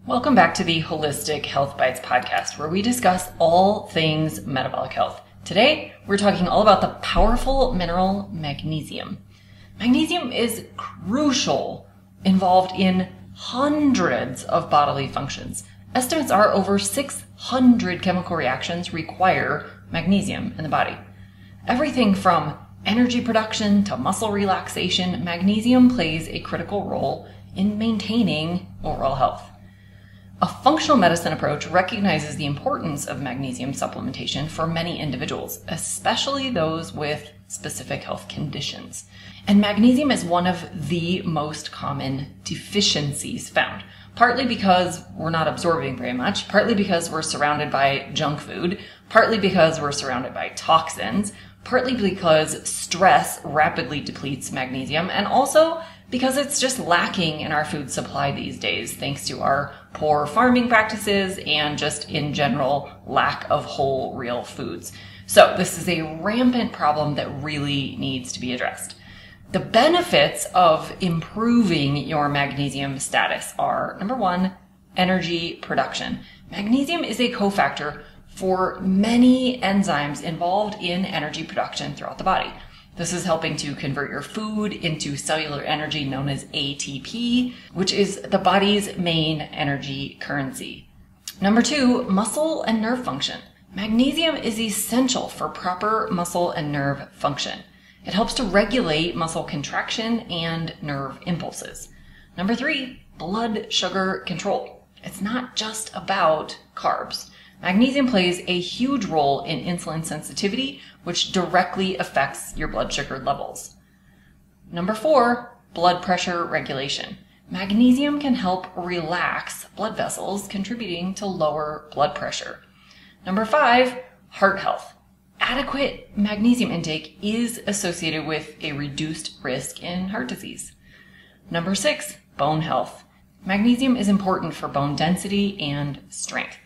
Welcome back to the Holistic Health Bites podcast, where we discuss all things metabolic health. Today, we're talking all about the powerful mineral magnesium. Magnesium is crucial, involved in hundreds of bodily functions. Estimates are over 600 chemical reactions require magnesium in the body. Everything from energy production to muscle relaxation, magnesium plays a critical role in maintaining overall health. A functional medicine approach recognizes the importance of magnesium supplementation for many individuals, especially those with specific health conditions. And magnesium is one of the most common deficiencies found, partly because we're not absorbing very much, partly because we're surrounded by junk food, partly because we're surrounded by toxins, partly because stress rapidly depletes magnesium, and also because it's just lacking in our food supply these days, thanks to our poor farming practices and just in general lack of whole, real foods. So this is a rampant problem that really needs to be addressed. The benefits of improving your magnesium status are, number one, energy production. Magnesium is a cofactor for many enzymes involved in energy production throughout the body. This is helping to convert your food into cellular energy known as ATP, which is the body's main energy currency. Number two, muscle and nerve function. Magnesium is essential for proper muscle and nerve function. It helps to regulate muscle contraction and nerve impulses. Number three, blood sugar control. It's not just about carbs. Magnesium plays a huge role in insulin sensitivity, which directly affects your blood sugar levels. Number four, blood pressure regulation. Magnesium can help relax blood vessels, contributing to lower blood pressure. Number five, heart health. Adequate magnesium intake is associated with a reduced risk in heart disease. Number six, bone health. Magnesium is important for bone density and strength.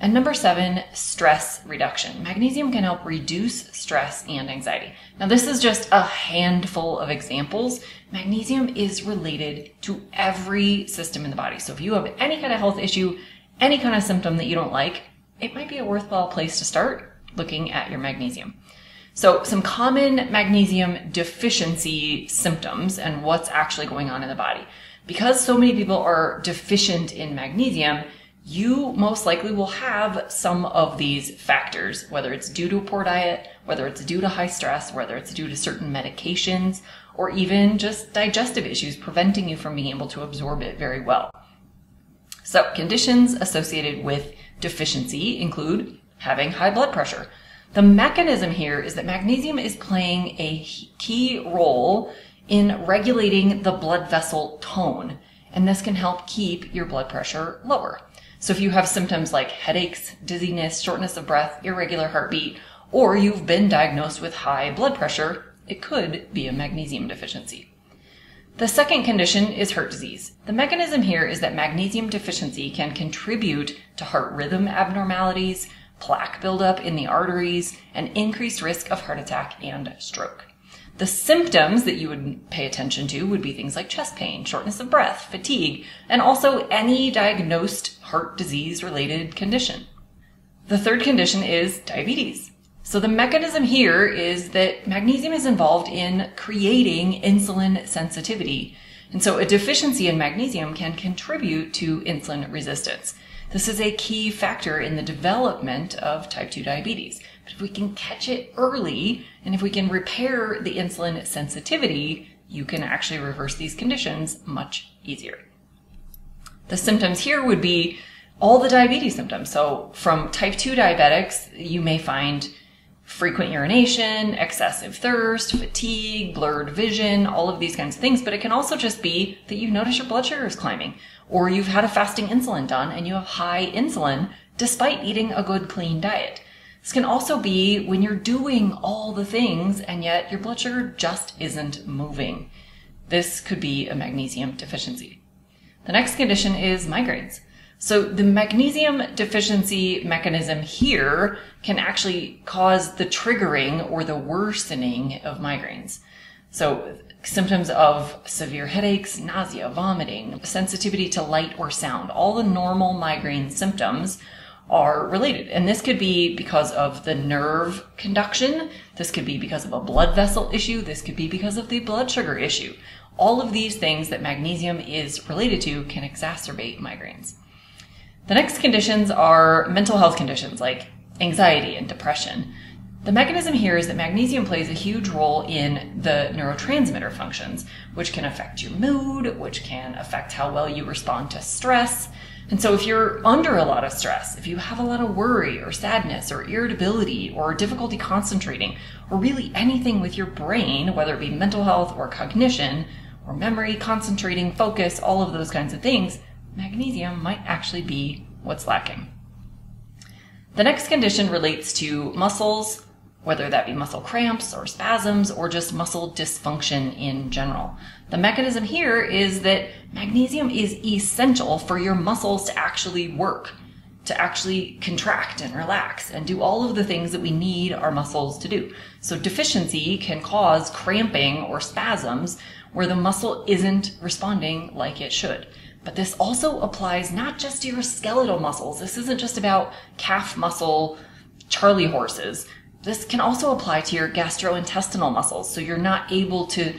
And number seven, stress reduction. Magnesium can help reduce stress and anxiety. Now, this is just a handful of examples. Magnesium is related to every system in the body. So if you have any kind of health issue, any kind of symptom that you don't like, it might be a worthwhile place to start looking at your magnesium. So some common magnesium deficiency symptoms and what's actually going on in the body. Because so many people are deficient in magnesium, you most likely will have some of these factors, whether it's due to a poor diet, whether it's due to high stress, whether it's due to certain medications, or even just digestive issues preventing you from being able to absorb it very well. So conditions associated with deficiency include having high blood pressure. The mechanism here is that magnesium is playing a key role in regulating the blood vessel tone, and this can help keep your blood pressure lower. So if you have symptoms like headaches, dizziness, shortness of breath, irregular heartbeat, or you've been diagnosed with high blood pressure, it could be a magnesium deficiency. The second condition is heart disease. The mechanism here is that magnesium deficiency can contribute to heart rhythm abnormalities, plaque buildup in the arteries, and increased risk of heart attack and stroke. The symptoms that you would pay attention to would be things like chest pain, shortness of breath, fatigue, and also any diagnosed heart disease-related condition. The third condition is diabetes. So the mechanism here is that magnesium is involved in creating insulin sensitivity. And so a deficiency in magnesium can contribute to insulin resistance. This is a key factor in the development of type 2 diabetes. But if we can catch it early, and if we can repair the insulin sensitivity, you can actually reverse these conditions much easier. The symptoms here would be all the diabetes symptoms. So from type 2 diabetics, you may find frequent urination, excessive thirst, fatigue, blurred vision, all of these kinds of things. But it can also just be that you notice your blood sugar is climbing, or you've had a fasting insulin done and you have high insulin despite eating a good, clean diet. This can also be when you're doing all the things and yet your blood sugar just isn't moving. This could be a magnesium deficiency. The next condition is migraines. So the magnesium deficiency mechanism here can actually cause the triggering or the worsening of migraines. So symptoms of severe headaches, nausea, vomiting, sensitivity to light or sound. All the normal migraine symptoms are related. And this could be because of the nerve conduction. This could be because of a blood vessel issue. This could be because of the blood sugar issue. All of these things that magnesium is related to can exacerbate migraines. The next conditions are mental health conditions like anxiety and depression. The mechanism here is that magnesium plays a huge role in the neurotransmitter functions, which can affect your mood, which can affect how well you respond to stress. And so if you're under a lot of stress, if you have a lot of worry or sadness or irritability or difficulty concentrating, or really anything with your brain, whether it be mental health or cognition or memory, concentrating, focus, all of those kinds of things, magnesium might actually be what's lacking. The next condition relates to muscles, whether that be muscle cramps or spasms or just muscle dysfunction in general. The mechanism here is that magnesium is essential for your muscles to actually work, to actually contract and relax and do all of the things that we need our muscles to do. So deficiency can cause cramping or spasms where the muscle isn't responding like it should. But this also applies not just to your skeletal muscles. This isn't just about calf muscle, Charlie horses. This can also apply to your gastrointestinal muscles. So you're not able to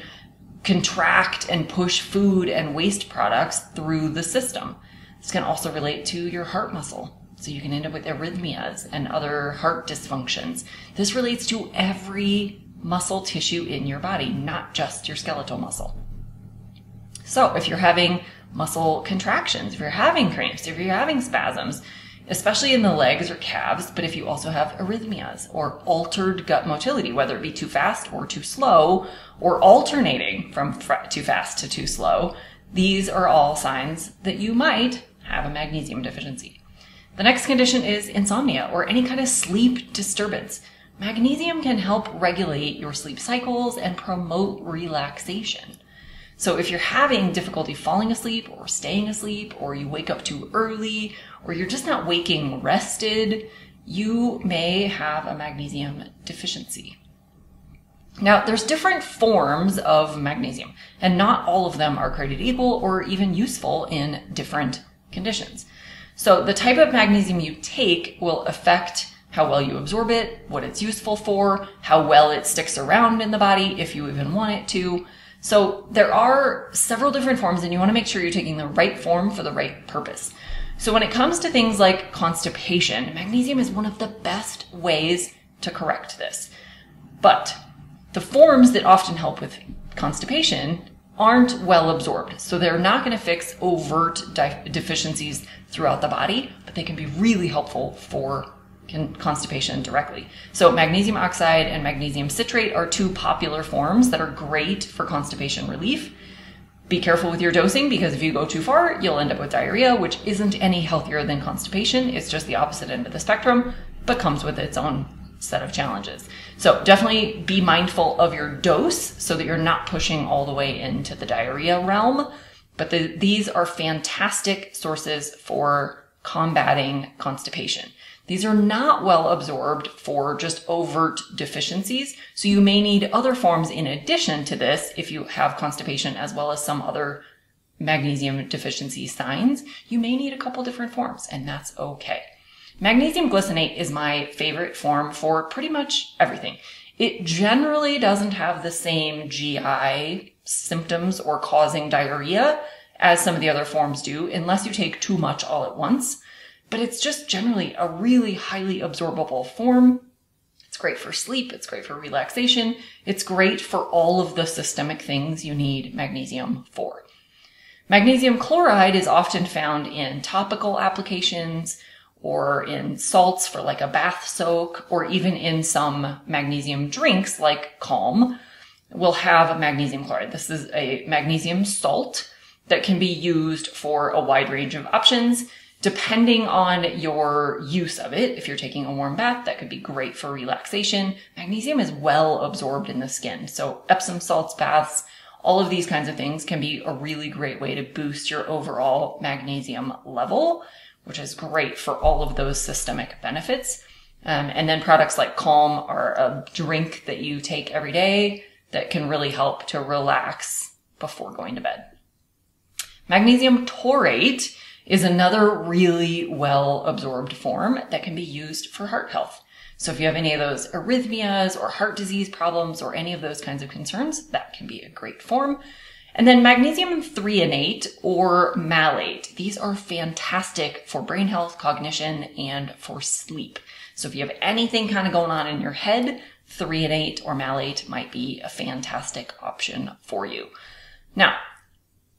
contract and push food and waste products through the system. This can also relate to your heart muscle. So you can end up with arrhythmias and other heart dysfunctions. This relates to every muscle tissue in your body, not just your skeletal muscle. So if you're having muscle contractions, if you're having cramps, if you're having spasms, especially in the legs or calves, but if you also have arrhythmias or altered gut motility, whether it be too fast or too slow, or alternating from too fast to too slow, these are all signs that you might have a magnesium deficiency. The next condition is insomnia or any kind of sleep disturbance. Magnesium can help regulate your sleep cycles and promote relaxation. So if you're having difficulty falling asleep or staying asleep, or you wake up too early, or you're just not waking rested, you may have a magnesium deficiency. Now, there's different forms of magnesium, and not all of them are created equal or even useful in different conditions. So the type of magnesium you take will affect how well you absorb it, what it's useful for, how well it sticks around in the body, if you even want it to. So there are several different forms, and you want to make sure you're taking the right form for the right purpose. So when it comes to things like constipation, magnesium is one of the best ways to correct this. But the forms that often help with constipation aren't well absorbed. So they're not going to fix overt deficiencies throughout the body, but they can be really helpful for constipation directly. So magnesium oxide and magnesium citrate are two popular forms that are great for constipation relief. Be careful with your dosing, because if you go too far, you'll end up with diarrhea, which isn't any healthier than constipation. It's just the opposite end of the spectrum, but comes with its own set of challenges. So definitely be mindful of your dose so that you're not pushing all the way into the diarrhea realm. But these are fantastic sources for combating constipation. These are not well absorbed for just overt deficiencies, so you may need other forms in addition to this if you have constipation as well as some other magnesium deficiency signs. You may need a couple different forms, and that's okay. Magnesium glycinate is my favorite form for pretty much everything. It generally doesn't have the same GI symptoms or causing diarrhea as some of the other forms do, unless you take too much all at once. But it's just generally a really highly absorbable form. It's great for sleep. It's great for relaxation. It's great for all of the systemic things you need magnesium for. Magnesium chloride is often found in topical applications or in salts for like a bath soak, or even in some magnesium drinks like Calm will have magnesium chloride. This is a magnesium salt that can be used for a wide range of options. Depending on your use of it, if you're taking a warm bath, that could be great for relaxation. Magnesium is well absorbed in the skin. So Epsom salts baths, all of these kinds of things can be a really great way to boost your overall magnesium level, which is great for all of those systemic benefits. And then products like Calm are a drink that you take every day that can really help to relax before going to bed. Magnesium taurate is another really well-absorbed form that can be used for heart health. So if you have any of those arrhythmias or heart disease problems or any of those kinds of concerns, that can be a great form. And then magnesium threonate or malate. These are fantastic for brain health, cognition, and for sleep. So if you have anything kind of going on in your head, threonate or malate might be a fantastic option for you. Now,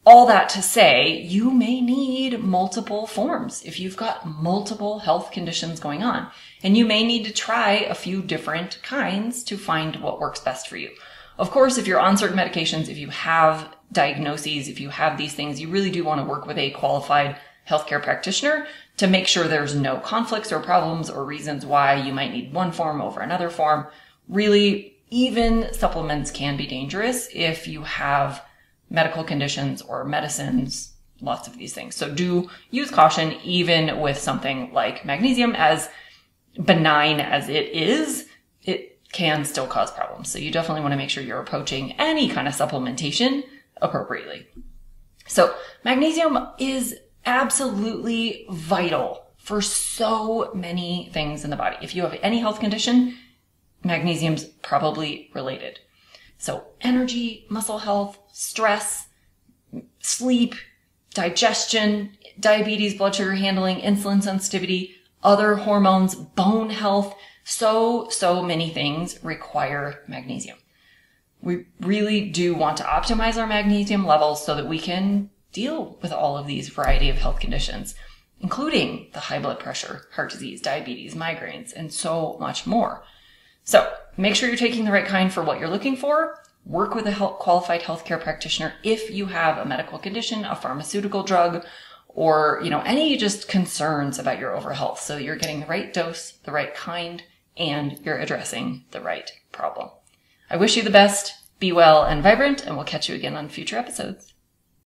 all that to say, you may need multiple forms if you've got multiple health conditions going on, and you may need to try a few different kinds to find what works best for you. Of course, if you're on certain medications, if you have diagnoses, if you have these things, you really do want to work with a qualified healthcare practitioner to make sure there's no conflicts or problems or reasons why you might need one form over another form. Really, even supplements can be dangerous if you have medical conditions or medicines, lots of these things. So do use caution even with something like magnesium. As benign as it is, it can still cause problems. So you definitely want to make sure you're approaching any kind of supplementation appropriately. So magnesium is absolutely vital for so many things in the body. If you have any health condition, magnesium's probably related. So energy, muscle health, stress, sleep, digestion, diabetes, blood sugar handling, insulin sensitivity, other hormones, bone health, so many things require magnesium. We really do want to optimize our magnesium levels so that we can deal with all of these variety of health conditions, including the high blood pressure, heart disease, diabetes, migraines, and so much more. So make sure you're taking the right kind for what you're looking for. Work with a qualified healthcare practitioner if you have a medical condition, a pharmaceutical drug, or any just concerns about your overall health, so that you're getting the right dose, the right kind, and you're addressing the right problem. I wish you the best. Be well and vibrant, and we'll catch you again on future episodes.